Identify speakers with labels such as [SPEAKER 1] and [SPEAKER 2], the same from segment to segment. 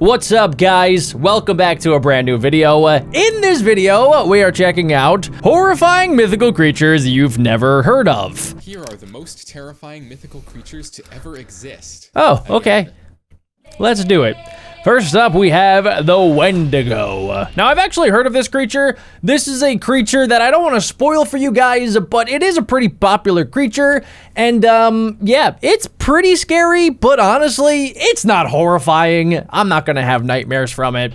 [SPEAKER 1] What's up, guys? Welcome back to a brand new video. In this video, we are checking out horrifying mythical creatures you've never heard of.
[SPEAKER 2] Here are the most terrifying mythical creatures to ever exist.
[SPEAKER 1] Oh, okay. Let's do it. First up, we have the Wendigo. Now, I've actually heard of this creature. This is a creature that I don't want to spoil for you guys, but it is a pretty popular creature. And, yeah, it's pretty scary, but honestly, it's not horrifying. I'm not going to have nightmares from it.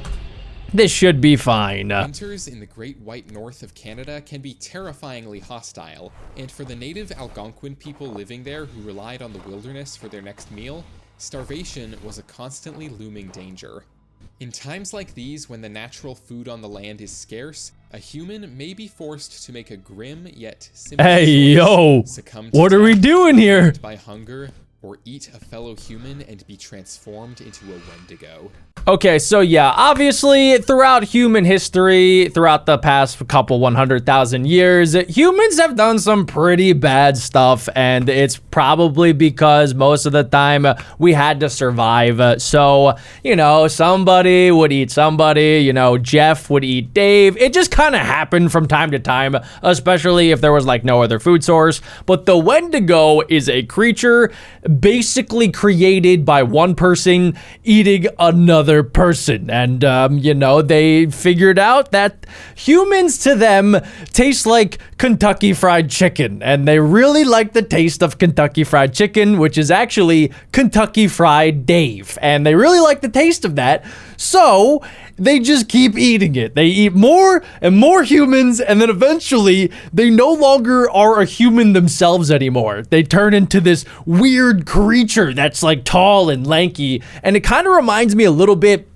[SPEAKER 1] This should be fine.
[SPEAKER 2] Winters in the Great White North of Canada can be terrifyingly hostile, and for the native Algonquin people living there who relied on the wilderness for their next meal, starvation was a constantly looming danger. In times like these, when the natural food on the land is scarce, a human may be forced to make a grim yet simple choice. What
[SPEAKER 1] are we doing here?
[SPEAKER 2] By hunger, or eat a fellow human and be transformed into a Wendigo.
[SPEAKER 1] Okay, so yeah, obviously throughout human history, throughout the past couple 100,000 years, humans have done some pretty bad stuff, and it's probably because most of the time we had to survive. So, you know, somebody would eat somebody, you know, Jeff would eat Dave. It just kind of happened from time to time, especially if there was like no other food source. But the Wendigo is a creature basically created by one person eating another person, and you know, they figured out that humans to them taste like Kentucky Fried Chicken, and they really like the taste of Kentucky Fried Chicken, which is actually Kentucky Fried Dave, and they really like the taste of that, so they just keep eating it. They eat more and more humans, and then eventually they no longer are a human themselves anymore. They turn into this weird creature that's like tall and lanky, and it kind of reminds me a little bit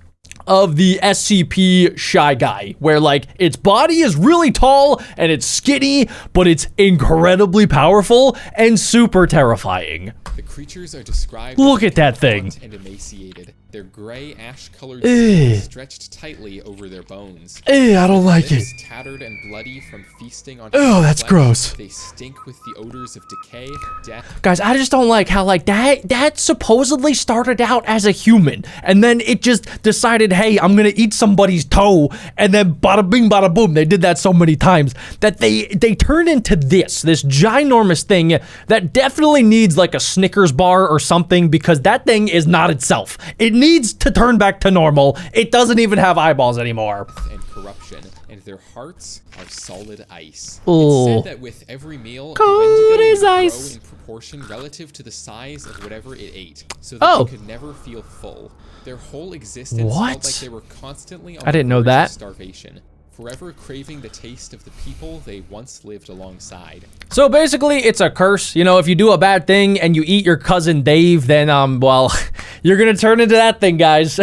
[SPEAKER 1] of the SCP Shy Guy, where like its body is really tall and it's skinny, but it's incredibly powerful and super terrifying.
[SPEAKER 2] The creatures are described
[SPEAKER 1] Look at that thing.
[SPEAKER 2] And emaciated. Their gray ash-colored skin stretched tightly over their bones.
[SPEAKER 1] I don't like it.
[SPEAKER 2] Tattered and bloody from feasting on
[SPEAKER 1] that's
[SPEAKER 2] flesh.
[SPEAKER 1] gross.
[SPEAKER 2] They stink with the odors of decay, death.
[SPEAKER 1] Guys, I just don't like how like that supposedly started out as a human, and then it just decided, hey, I'm gonna eat somebody's toe, and then bada bing bada boom. They did that so many times that they turned into this ginormous thing that definitely needs like a Snickers bar or something, because that thing is not itself. It needs to turn back to normal. It doesn't even have eyeballs anymore.
[SPEAKER 2] And corruption, and their hearts are solid ice.
[SPEAKER 1] Ooh.
[SPEAKER 2] It's said that with every meal,
[SPEAKER 1] Cold
[SPEAKER 2] the Wendigo
[SPEAKER 1] as
[SPEAKER 2] would
[SPEAKER 1] ice.
[SPEAKER 2] grow in proportion relative to the size of whatever it ate, so that they could never feel full. Their whole existence felt like they were constantly on
[SPEAKER 1] I didn't know
[SPEAKER 2] the verge
[SPEAKER 1] that.
[SPEAKER 2] of starvation, forever craving the taste of the people they once lived alongside.
[SPEAKER 1] So basically, it's a curse. You know, if you do a bad thing and you eat your cousin Dave, then, well, you're gonna turn into that thing, guys.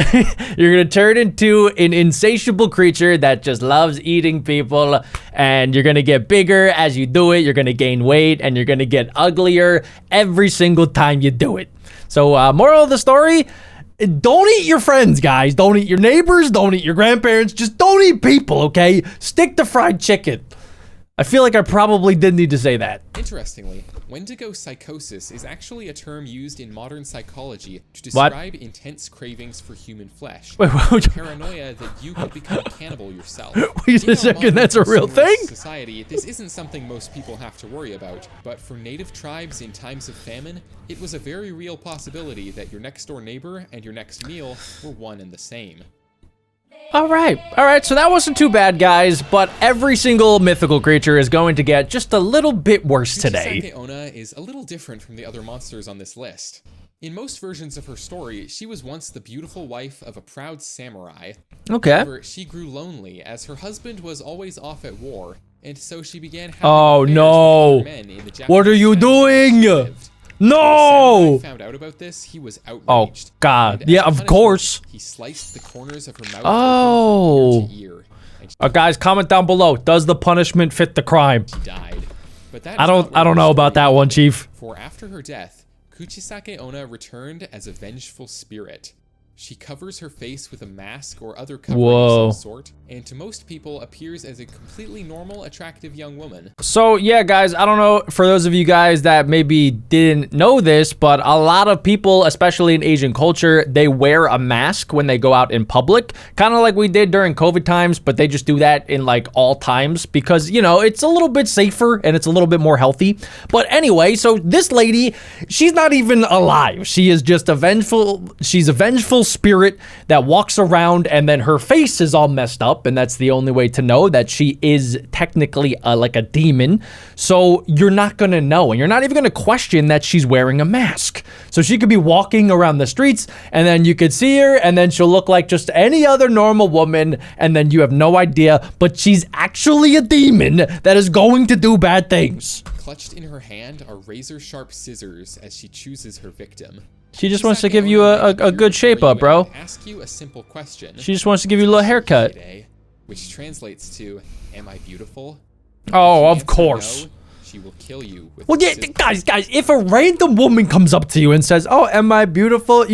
[SPEAKER 1] You're gonna turn into an insatiable creature that just loves eating people, and you're gonna get bigger as you do it. You're gonna gain weight, and you're gonna get uglier every single time you do it. So, moral of the story, don't eat your friends, guys. Don't eat your neighbors. Don't eat your grandparents. Just don't eat people, okay? Stick to fried chicken. I feel like I probably did need to say that.
[SPEAKER 2] Interestingly, Wendigo psychosis is actually a term used in modern psychology to describe intense cravings for human flesh. Paranoia that you could become a cannibal yourself.
[SPEAKER 1] Wait a second, that's a real thing?
[SPEAKER 2] Society, this isn't something most people have to worry about, but for native tribes in times of famine, it was a very real possibility that your next door neighbor and your next meal were one and the same.
[SPEAKER 1] All right, so that wasn't too bad, guys, but every single mythical creature is going to get just a little bit worse today.
[SPEAKER 2] Kuchisake-onna is a little different from the other monsters on this list. In most versions of her story, she was once the beautiful wife of a proud samurai.
[SPEAKER 1] Okay.
[SPEAKER 2] However, she grew lonely as her husband was always off at war, and so she began having affairs with other men in the Japanese
[SPEAKER 1] What are you doing? No!
[SPEAKER 2] When the samurai found out about this, he was outraged.
[SPEAKER 1] Oh, God.
[SPEAKER 2] And
[SPEAKER 1] Yeah,
[SPEAKER 2] as
[SPEAKER 1] of
[SPEAKER 2] punishment,
[SPEAKER 1] course.
[SPEAKER 2] He sliced the corners of her mouth open from ear to ear.
[SPEAKER 1] Guys, comment down below. Does the punishment fit the crime?
[SPEAKER 2] She died. But that
[SPEAKER 1] I don't know about that one, Chief.
[SPEAKER 2] For after her death, Kuchisake-onna returned as a vengeful spirit. She covers her face with a mask or other covering of some sort, and to most people appears as a completely normal, attractive young woman.
[SPEAKER 1] So yeah, guys, I don't know, for those of you guys that maybe didn't know this, but a lot of people, especially in Asian culture, they wear a mask when they go out in public, kind of like we did during COVID times, but they just do that in like all times because, you know, it's a little bit safer and it's a little bit more healthy. But anyway, so this lady, she's not even alive. She is just a vengeful, she's a vengeful spirit that walks around, and then her face is all messed up, and that's the only way to know that she is technically like a demon. So you're not gonna know, and you're not even gonna question that she's wearing a mask. So she could be walking around the streets, and then you could see her, and then she'll look like just any other normal woman, and then you have no idea, but she's actually a demon that is going to do bad things.
[SPEAKER 2] Clutched in her hand are razor-sharp scissors as she chooses her victim.
[SPEAKER 1] She just wants to give you a good shape up, bro.
[SPEAKER 2] Ask you a simple question.
[SPEAKER 1] She just wants to give you a little haircut.
[SPEAKER 2] Today, which translates to, am I beautiful?
[SPEAKER 1] Oh, of course.
[SPEAKER 2] No, she will kill you with
[SPEAKER 1] well, yeah, guys, if a random woman comes up to you and says, oh, am I beautiful?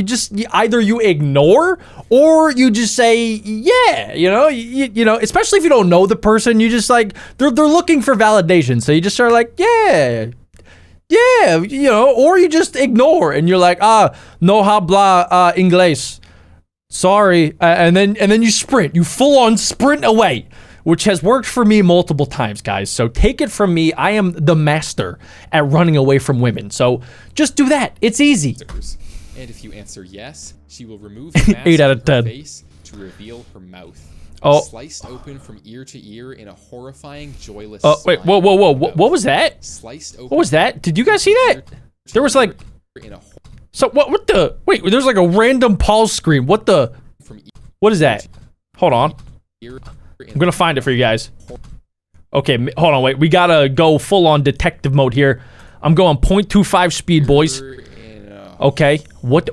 [SPEAKER 1] Either you ignore or you just say, yeah, you know, especially if you don't know the person, you just like, they're looking for validation. So you just start like, yeah, you know, or you just ignore and you're like, no habla inglés. Sorry. And then you sprint, you full on sprint away, which has worked for me multiple times, guys. So take it from me. I am the master at running away from women. So just do that. It's easy.
[SPEAKER 2] And if you answer yes, she will remove the mask
[SPEAKER 1] 8 out of 10.
[SPEAKER 2] from her face to reveal her mouth.
[SPEAKER 1] Oh.
[SPEAKER 2] Sliced open from ear to ear in a horrifying, joyless
[SPEAKER 1] wait, whoa. What was that?
[SPEAKER 2] Sliced open.
[SPEAKER 1] What was that? Did you guys see that? There was like... So what the... Wait, there's like a random pause screen. What the... What is that? Hold on. I'm gonna find it for you guys. Okay, hold on, wait. We gotta go full on detective mode here. I'm going 0.25 speed, boys. Okay. What?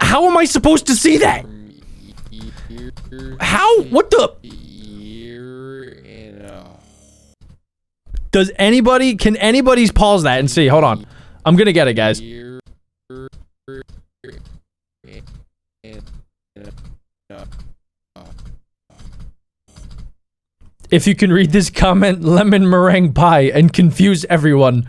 [SPEAKER 1] How am I supposed to see that? How? What the? Does anybody, can anybody pause that and see? Hold on. I'm gonna get it, guys. If you can read this comment, lemon meringue pie, and confuse everyone.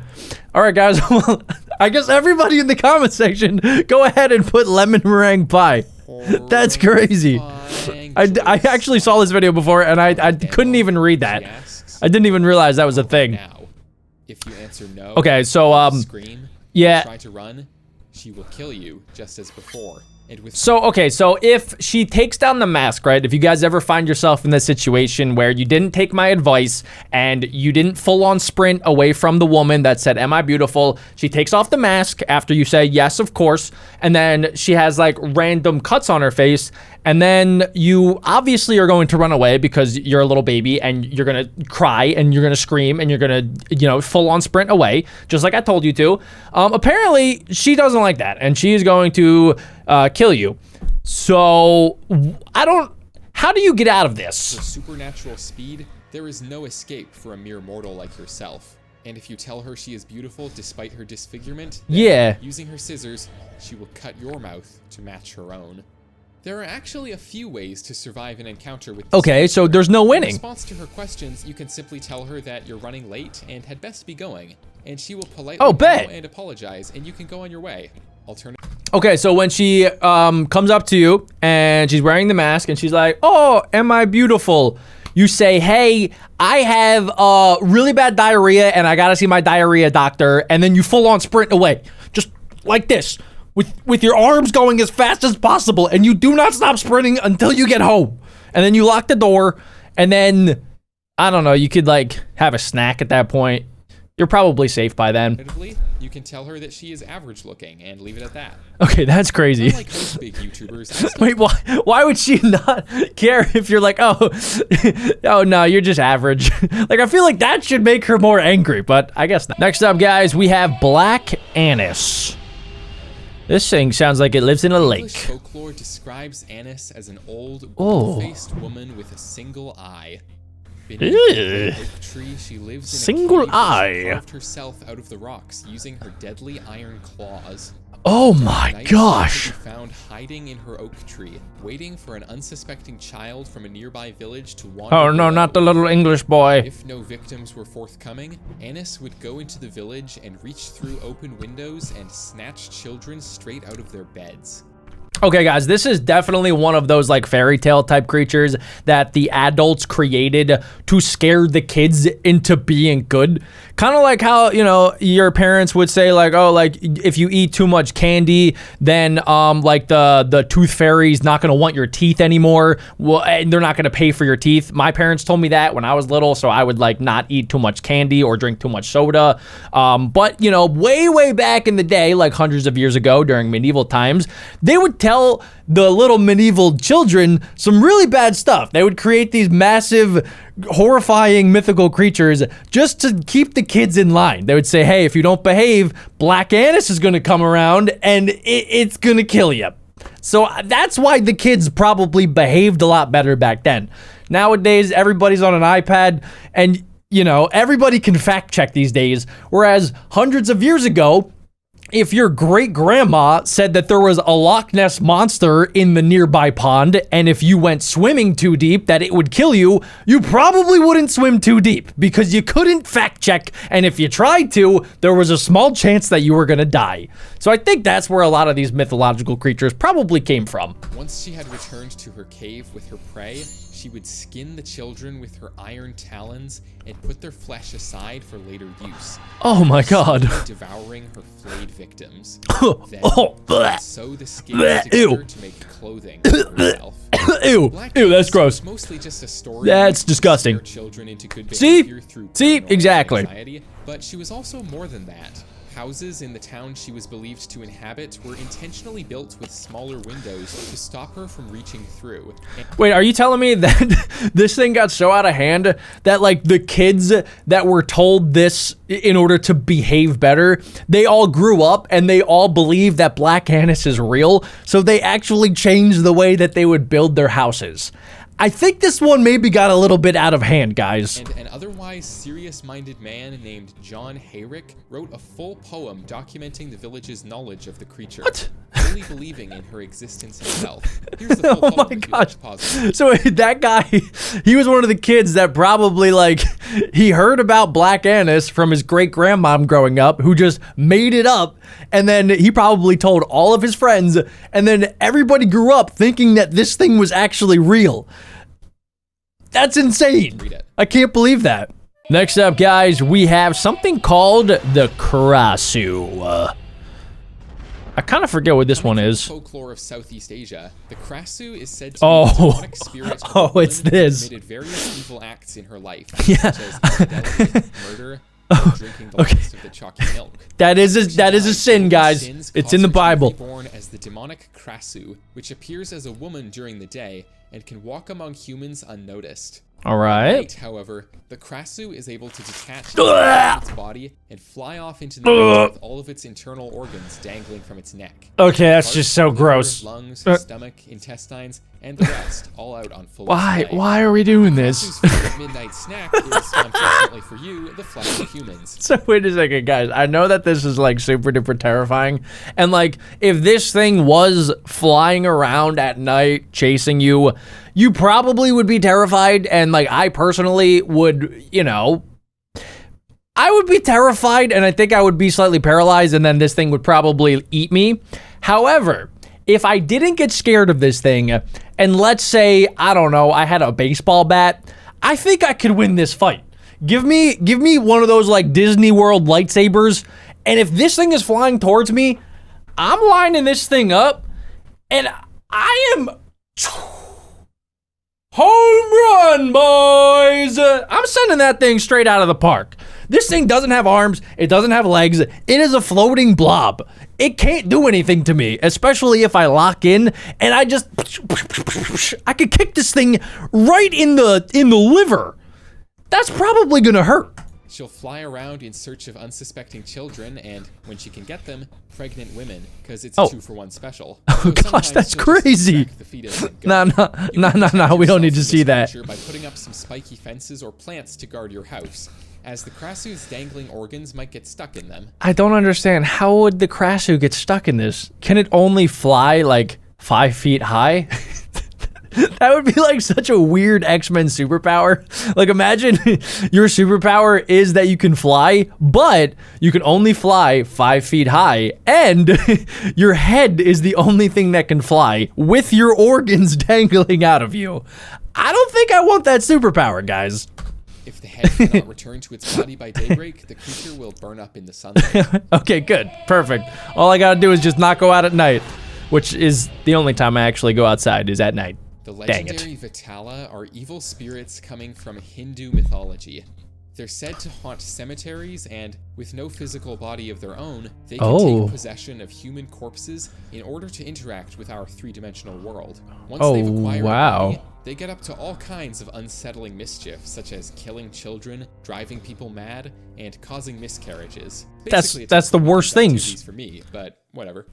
[SPEAKER 1] All right, guys. Well, I guess everybody in the comment section, go ahead and put lemon meringue pie. That's crazy. I actually saw this video before, and I couldn't even read that. I didn't even realize that was a thing.
[SPEAKER 2] If you answer no,
[SPEAKER 1] okay, so
[SPEAKER 2] scream,
[SPEAKER 1] yeah.
[SPEAKER 2] Try to run, she will kill you just as before.
[SPEAKER 1] So if she takes down the mask, right? If you guys ever find yourself in this situation where you didn't take my advice and you didn't full on sprint away from the woman that said, am I beautiful? She takes off the mask after you say, yes, of course. And then she has like random cuts on her face. And then you obviously are going to run away because you're a little baby and you're going to cry and you're going to scream and you're going to, you know, full on sprint away, just like I told you to. Apparently she doesn't like that and she is going to kill you. So how do you get out of this?
[SPEAKER 2] For supernatural speed, there is no escape for a mere mortal like yourself. And if you tell her she is beautiful despite her disfigurement, then, using her scissors, she will cut your mouth to match her own. There are actually a few ways to survive an encounter with this
[SPEAKER 1] creature. So there's no winning.
[SPEAKER 2] In response to her questions, you can simply tell her that you're running late and had best be going, and she will politely bow and apologize, and you can go on your way.
[SPEAKER 1] Okay, so when she comes up to you and she's wearing the mask and she's like, oh, am I beautiful? You say, hey, I have really bad diarrhea and I gotta see my diarrhea doctor, and then you full on sprint away, just like this. With your arms going as fast as possible, and you do not stop sprinting until you get home. And then you lock the door, and then, I don't know, you could like have a snack at that point. You're probably safe by then.
[SPEAKER 2] You can tell her that she is average looking and leave it at that.
[SPEAKER 1] Okay, that's crazy.
[SPEAKER 2] Unlike most big YouTubers,
[SPEAKER 1] wait, why would she not care if you're like, oh, oh no, you're just average? Like, I feel like that should make her more angry, but I guess not. Next up, guys, we have black anise. This thing sounds like it lives in a lake.
[SPEAKER 2] English folklore describes Annis as an old, blue-faced woman with a single eye. Beneath the oak tree, she lives in a cave where she carved herself out of the rocks using her deadly iron claws.
[SPEAKER 1] Oh my
[SPEAKER 2] Night,
[SPEAKER 1] gosh.
[SPEAKER 2] she could be found hiding in her oak tree, waiting for an unsuspecting child from a nearby village to wander.
[SPEAKER 1] Oh no,
[SPEAKER 2] below.
[SPEAKER 1] not the little English boy.
[SPEAKER 2] If no victims were forthcoming, Annis would go into the village and reach through open windows and snatch children straight out of their beds.
[SPEAKER 1] Okay, guys, this is definitely one of those like fairy tale type creatures that the adults created to scare the kids into being good. Kind of like how, you know, your parents would say like, oh, like if you eat too much candy, then like the tooth fairy's not going to want your teeth anymore. Well, and they're not going to pay for your teeth. My parents told me that when I was little, so I would like not eat too much candy or drink too much soda. But, you know, way back in the day, like hundreds of years ago during medieval times, they would tell the little medieval children some really bad stuff. They would create these massive, horrifying mythical creatures just to keep the kids in line. They would say, hey, if you don't behave, Black Annis is going to come around and it's going to kill you. So that's why the kids probably behaved a lot better back then. Nowadays, everybody's on an iPad and, you know, everybody can fact check these days. Whereas hundreds of years ago, if your great-grandma said that there was a Loch Ness monster in the nearby pond, and if you went swimming too deep that it would kill you, you probably wouldn't swim too deep because you couldn't fact check, and if you tried to, there was a small chance that you were gonna die. So I think that's where a lot of these mythological creatures probably came from.
[SPEAKER 2] Once she had returned to her cave with her prey, she would skin the children with her iron talons and put their flesh aside for later use.
[SPEAKER 1] Oh my god.
[SPEAKER 2] Devouring her flayed victims. Then
[SPEAKER 1] bleh.
[SPEAKER 2] sew the skins together to make clothing for herself.
[SPEAKER 1] Ew, that's gross.
[SPEAKER 2] Mostly just a story.
[SPEAKER 1] That's disgusting.
[SPEAKER 2] Children into good
[SPEAKER 1] See?
[SPEAKER 2] behavior through
[SPEAKER 1] Exactly.
[SPEAKER 2] anxiety, but she was also more than that. Houses in the town she was believed to inhabit were intentionally built with smaller windows to stop her from reaching through.
[SPEAKER 1] Wait, are you telling me that this thing got so out of hand that like the kids that were told this in order to behave better, they all grew up and they all believe that Black Annis is real, so they actually changed the way that they would build their houses? I think this one maybe got a little bit out of hand, guys.
[SPEAKER 2] And an otherwise serious-minded man named John Hayrick wrote a full poem documenting the village's knowledge of the creature, fully believing in her existence himself. Here's the full
[SPEAKER 1] Oh
[SPEAKER 2] poem
[SPEAKER 1] my
[SPEAKER 2] if you'd like
[SPEAKER 1] gosh.
[SPEAKER 2] to pause it.
[SPEAKER 1] So that guy, he was one of the kids that probably like, he heard about Black Annis from his great-grandmom growing up who just made it up. And then he probably told all of his friends. And then everybody grew up thinking that this thing was actually real. That's insane.
[SPEAKER 2] Read it.
[SPEAKER 1] I can't believe that. Next up, guys, we have something called the Krasu. I kind of forget what this one is.
[SPEAKER 2] Folklore of Southeast Asia, the Krasu is said to
[SPEAKER 1] Oh.
[SPEAKER 2] be the demonic spirit of a
[SPEAKER 1] Oh, it's
[SPEAKER 2] woman who
[SPEAKER 1] this.
[SPEAKER 2] committed various evil acts in her life,
[SPEAKER 1] Yeah.
[SPEAKER 2] such as infidelity, murder, and drinking the last of the chalky milk.
[SPEAKER 1] That is a sin, guys. It's in the Bible.
[SPEAKER 2] Born as the demonic Krasu, which appears as a woman during the day and can walk among humans unnoticed.
[SPEAKER 1] All right.
[SPEAKER 2] At night, however, the Krasu is able to detach from its body and fly off into the night with all of its internal organs dangling from its neck.
[SPEAKER 1] Okay, that's
[SPEAKER 2] Heart,
[SPEAKER 1] just so
[SPEAKER 2] liver,
[SPEAKER 1] gross.
[SPEAKER 2] Lungs, stomach, intestines, and the rest all out on full
[SPEAKER 1] Why?
[SPEAKER 2] display.
[SPEAKER 1] Why are we doing this?
[SPEAKER 2] Krasu's favorite midnight snack is, unfortunately for you, the flesh of humans.
[SPEAKER 1] So wait a second, guys. I know that this is like super duper terrifying. And like, if this thing was flying around at night chasing you, you probably would be terrified. And like, I personally would, you know, I would be terrified and I think I would be slightly paralyzed and then this thing would probably eat me. However, if I didn't get scared of this thing and let's say, I don't know, I had a baseball bat, I think I could win this fight. Give me one of those like Disney World lightsabers. And if this thing is flying towards me, I'm lining this thing up and I am home run, boys. I'm sending that thing straight out of the park. This thing doesn't have arms. It doesn't have legs. It is a floating blob. It can't do anything to me, especially if I lock in and I could kick this thing right in the liver. That's probably gonna hurt.
[SPEAKER 2] She'll fly around in search of unsuspecting children and, when she can get them, pregnant women, because it's a 2-for-1 special.
[SPEAKER 1] Oh gosh, that's crazy. No, we don't need to see that.
[SPEAKER 2] By putting up some spiky fences or plants to guard your house. as the Krasu's dangling organs might get stuck in them.
[SPEAKER 1] I don't understand. How would the Krasu get stuck in this? Can it only fly like 5 feet high? That would be like such a weird X-Men superpower. Like imagine your superpower is that you can fly, but you can only fly 5 feet high, and your head is the only thing that can fly with your organs dangling out of you. I don't think I want that superpower, guys.
[SPEAKER 2] If the head cannot return to its body by daybreak, the creature will burn up in the sunlight.
[SPEAKER 1] Okay, good. Perfect. All I gotta do is just not go out at night, which is the only time I actually go outside is at night.
[SPEAKER 2] The legendary Vitala are evil spirits coming from Hindu mythology. They're said to haunt cemeteries, and with no physical body of their own, they can take possession of human corpses in order to interact with our three-dimensional world. Once they've acquired a body, they get up to all kinds of unsettling mischief, such as killing children, driving people mad, and causing miscarriages.
[SPEAKER 1] That's the worst things
[SPEAKER 2] for me, but whatever.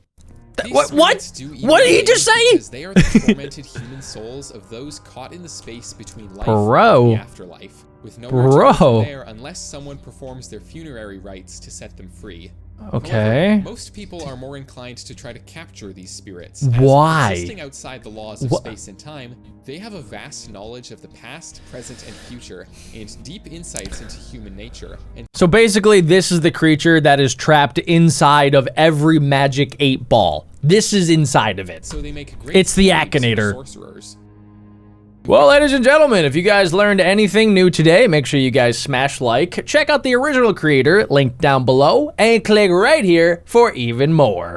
[SPEAKER 1] What did he just say?
[SPEAKER 2] Because they are the tormented human souls of those caught in the space between life and the afterlife, with no return from there unless someone performs their funerary rites to set them free.
[SPEAKER 1] Okay.
[SPEAKER 2] However, most people are more inclined to try to capture these spirits.
[SPEAKER 1] Why?
[SPEAKER 2] Existing outside the laws of space and time, they have a vast knowledge of the past, present, and future, and deep insights into human nature. And
[SPEAKER 1] so basically, this is the creature that is trapped inside of every magic 8-ball. This is inside of it.
[SPEAKER 2] So they make great
[SPEAKER 1] it's the Akinator.
[SPEAKER 2] Sorcerers.
[SPEAKER 1] Well, ladies and gentlemen, if you guys learned anything new today, make sure you guys smash like, check out the original creator, linked down below, and click right here for even more.